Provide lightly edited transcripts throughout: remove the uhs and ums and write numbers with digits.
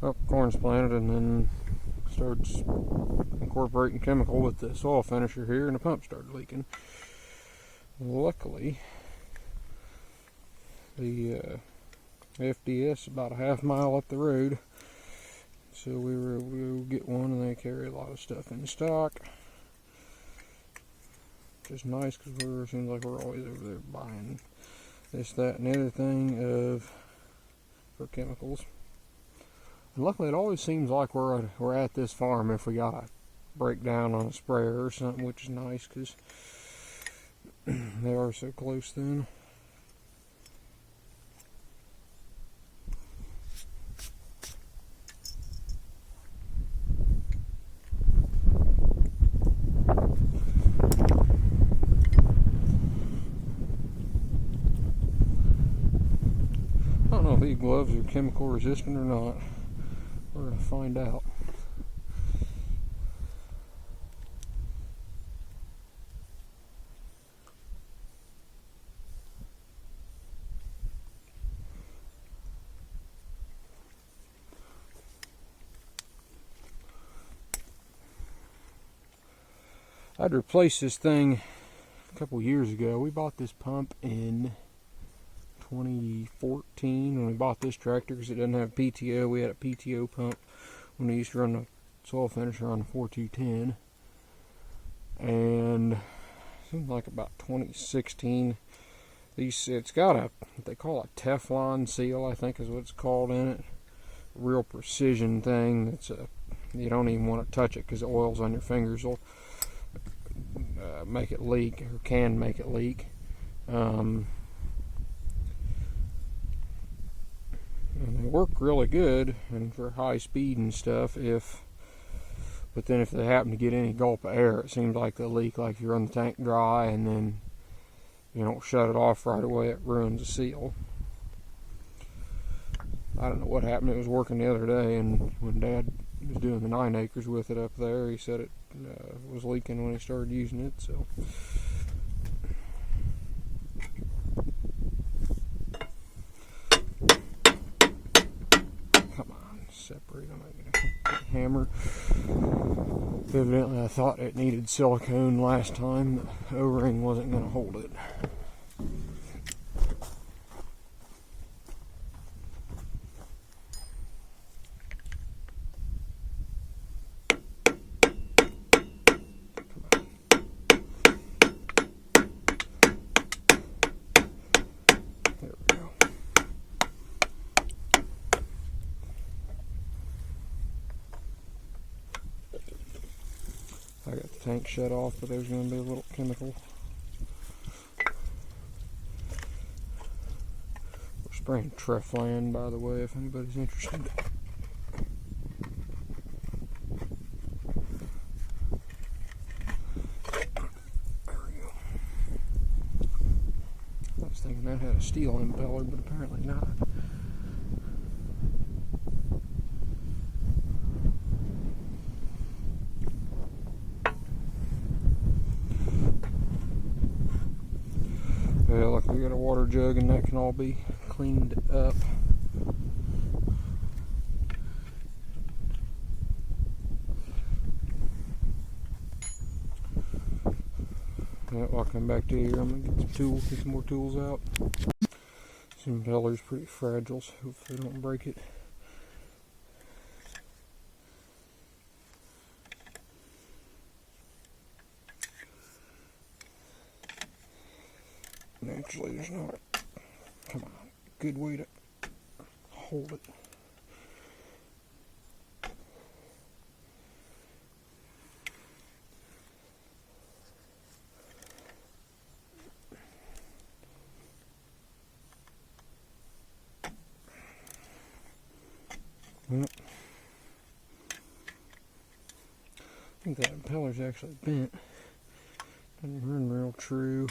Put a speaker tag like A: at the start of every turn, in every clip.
A: Well, corn's planted, and then starts incorporating chemical with the soil finisher here, and the pump started leaking. Luckily, the FDS about a half mile up the road, so we were able to get one, and they carry a lot of stuff in stock. Which is nice, because it seems like we're always over there buying this, that, and the other thing for chemicals. And luckily, it always seems like we're at this farm if we got a breakdown on a sprayer or something, which is nice, because they are so close then. I don't know if these gloves are chemical resistant or not. We're going to find out. I'd replaced this thing a couple years ago. We bought this pump in 2014 when we bought this tractor, because it doesn't have PTO. We had a PTO pump when we used to run the soil finisher on the 4210, and it seemed like about 2016. It's got what they call a Teflon seal, I think is what it's called in it. A real precision thing. You don't even want to touch it, because the oils on your fingers will make it leak, or can make it leak. And they work really good and for high speed and stuff, but then if they happen to get any gulp of air, it seems like they leak. Like if you run the tank dry and then you don't shut it off right away, it ruins the seal. I don't know what happened. It was working the other day, and when Dad was doing the 9 acres with it up there, he said it was leaking when he started using it. So come on, separate them. I'm gonna hammer. Evidently, I thought it needed silicone last time. The O-ring wasn't going to hold it. I got the tank shut off, but there's going to be a little chemical. We're spraying Treflan, by the way, if anybody's interested. There we go. I was thinking that had a steel impeller, but apparently not. Well, like we got a water jug, and that can all be cleaned up. Right, I'll come back to here. I'm gonna get some more tools out. This impeller's pretty fragile, so hopefully I don't break it. Actually, there's not. Come on, good way to hold it. Well, I think that impeller's actually bent. Doesn't run real true.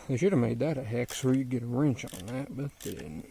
A: They should have made that a hex where you get a wrench on that, but they didn't.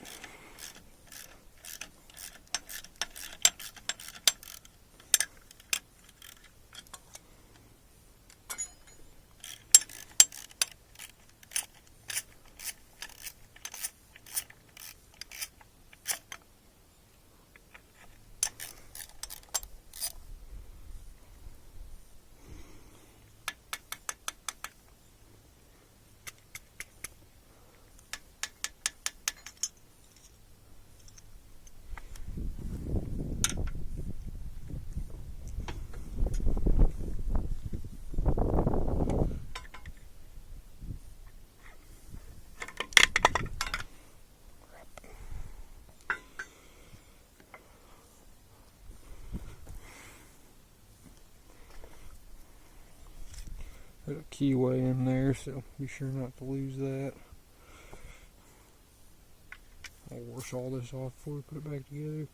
A: Put a keyway in there, so be sure not to lose that. I'll wash all this off before we put it back together.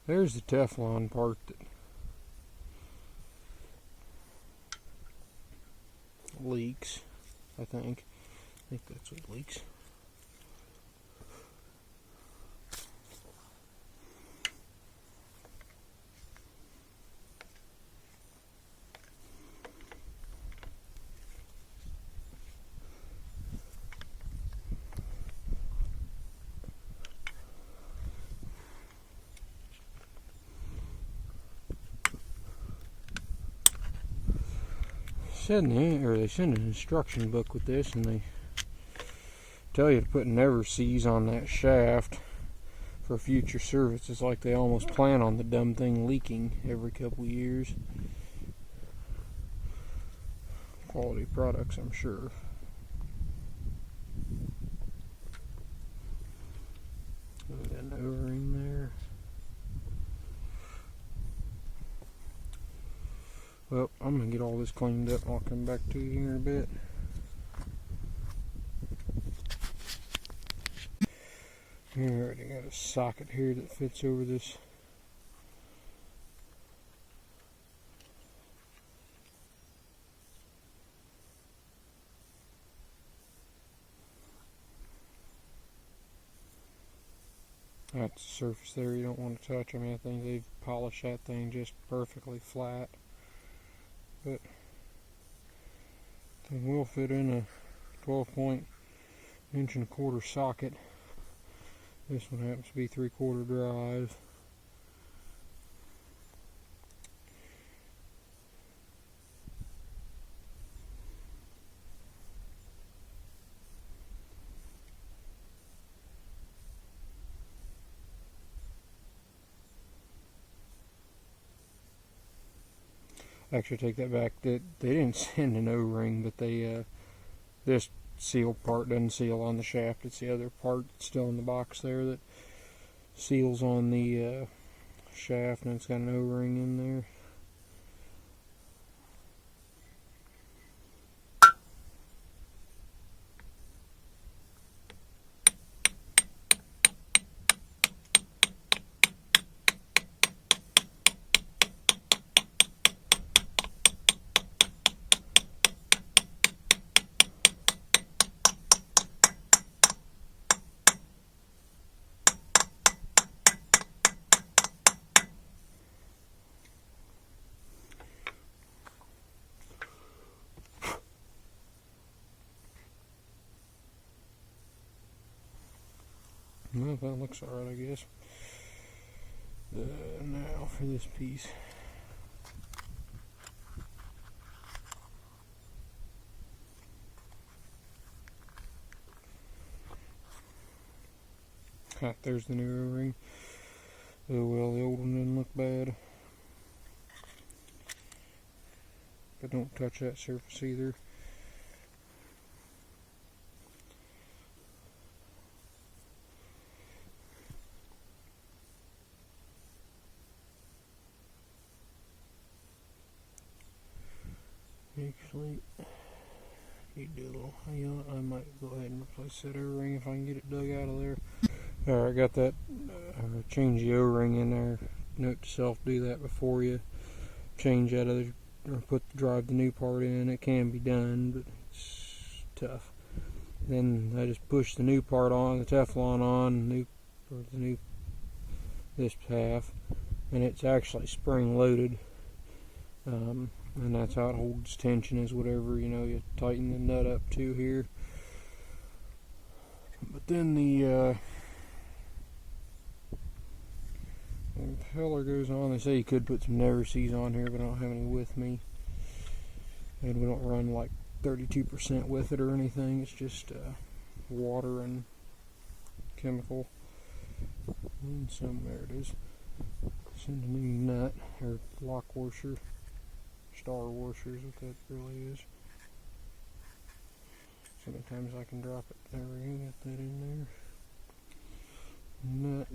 A: There's the Teflon part that leaks, I think. I think that's what leaks. They send an instruction book with this, and they tell you to put never seize on that shaft for future service. It's like they almost plan on the dumb thing leaking every couple of years. Quality products, I'm sure. Got an O-ring there. Well, I'm going to get all this cleaned up and I'll come back to you here in a bit. Here, I already got a socket here that fits over this. That's the surface there you don't want to touch. I mean, I think they've polished that thing just perfectly flat. But the thing will fit in a 12-point 1.25 inch socket. This one happens to be 3/4 drive. Actually, take that back. They didn't send an O-ring, but they this seal part doesn't seal on the shaft. It's the other part that's still in the box there that seals on the shaft, and it's got an O-ring in there. Well, that looks alright, I guess. Now for this piece. There's the new O-ring. Oh well, the old one didn't look bad. But don't touch that surface either. Actually, need to do a little, I might go ahead and replace that O-ring if I can get it dug out of there. Alright, got that, change the O-ring in there. Note to self, do that before you change that other or drive the new part in. It can be done, but it's tough. Then I just push the new part on, the Teflon on, this half, and it's actually spring loaded, and that's how it holds tension, is whatever you tighten the nut up to here. But then the impeller goes on. They say you could put some Resealing on here, but I don't have any with me, and we don't run like 32% with it or anything. It's just water and chemical. And there it is. Send a new nut or lock washer, star washer is what that really is. Sometimes I can drop it. There we go. Got that in there. Nut.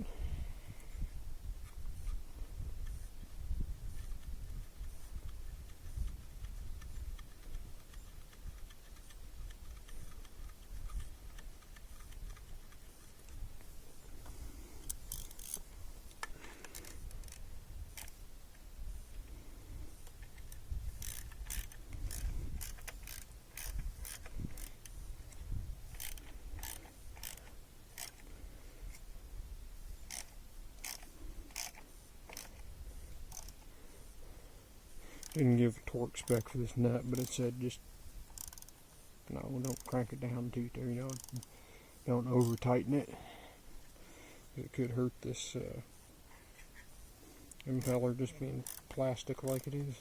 A: Didn't give a torque spec for this nut, but it said just no, don't crank it down too there, don't over tighten it. It could hurt this impeller just being plastic like it is.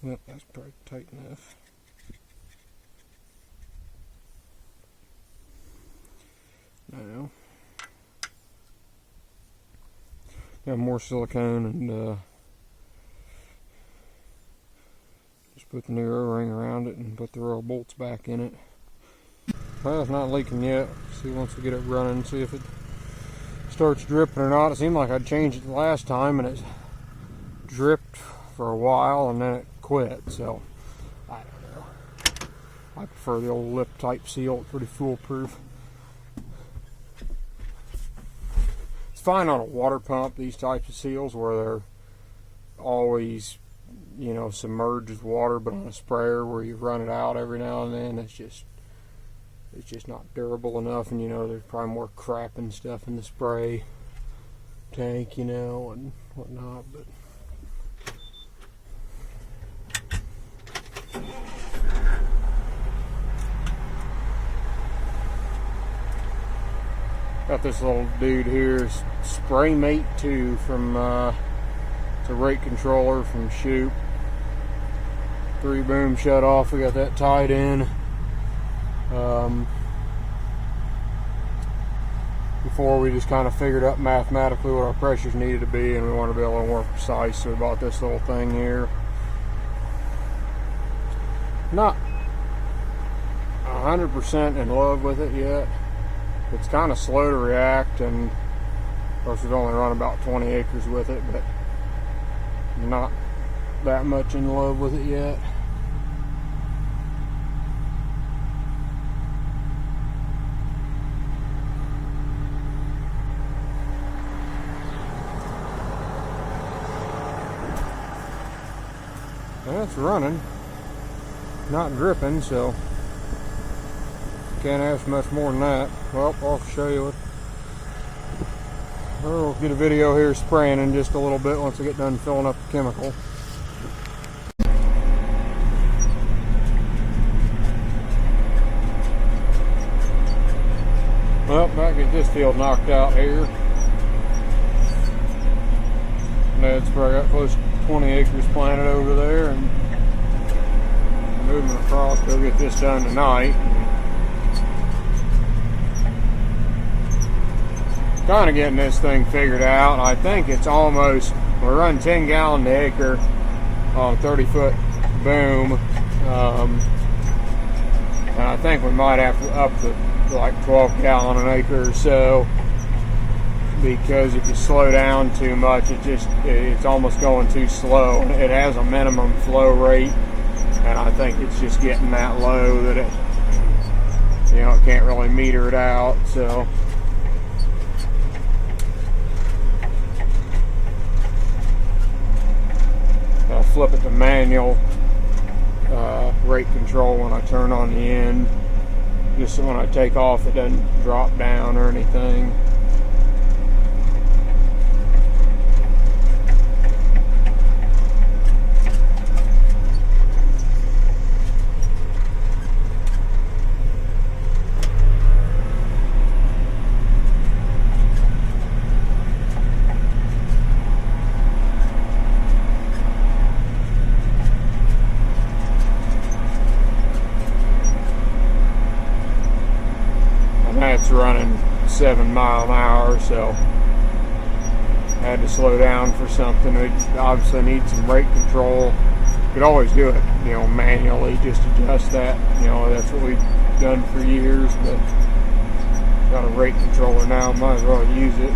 A: Well, that's probably tight enough. Now, got more silicone and just put the new O-ring around it and put the roll bolts back in it. Well, it's not leaking yet. See once we get it running, see if it starts dripping or not. It seemed like I'd changed it the last time and it dripped for a while and then it quit, so I don't know. I prefer the old lip type seal. It's pretty foolproof. It's fine on a water pump, these types of seals, where they're always submerged with water, but on a sprayer where you run it out every now and then, it's just not durable enough. And there's probably more crap and stuff in the spray tank, and whatnot. But got this little dude here, Spray Mate 2 from it's a rate controller from Shoop. 3-boom shut off. We got that tied in. Before we just kind of figured out mathematically what our pressures needed to be, and we want to be a little more precise, so we bought this little thing here. Not 100% in love with it yet. It's kind of slow to react, and of course we've only run about 20 acres with it, but not that much in love with it yet. Well, it's running, not dripping, so can't ask much more than that. Well, I'll show you it. We'll get a video here spraying in just a little bit once I get done filling up the chemical. Well, back at this field knocked out here. Ned's probably got close to 20 acres planted over there, and moving across. Go get this done tonight. Kind of getting this thing figured out. I think it's almost, we run 10 gallon to acre on 30-foot boom, and I think we might have to up to like 12 gallon an acre or so. because if you slow down too much, it's almost going too slow. It has a minimum flow rate, and I think it's just getting that low that it can't really meter it out. So I'll flip it to manual rate control when I turn on the end, just so when I take off it doesn't drop down or anything. That's running 7 miles an hour, so I had to slow down for something. It obviously needs some brake control. You could always do it, manually, just adjust that. That's what we've done for years, but got a brake controller now, might as well use it.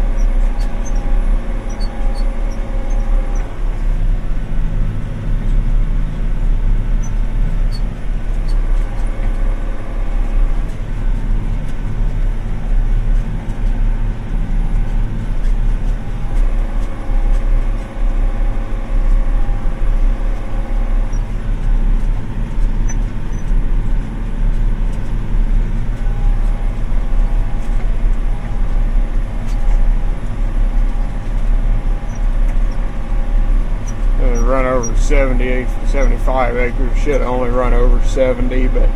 A: Run over 75 acres. Should only run over 70, but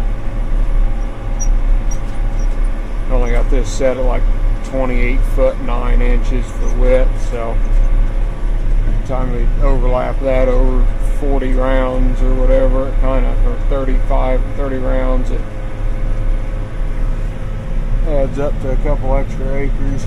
A: only got this set at like 28 foot 9 inches for width. So by the time we overlap that over 40 rounds or whatever, or 30 rounds, it adds up to a couple extra acres.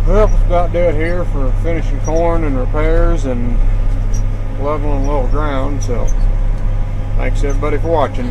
A: Well, that's about do it here for finishing corn and repairs and leveling a little ground. So thanks everybody for watching.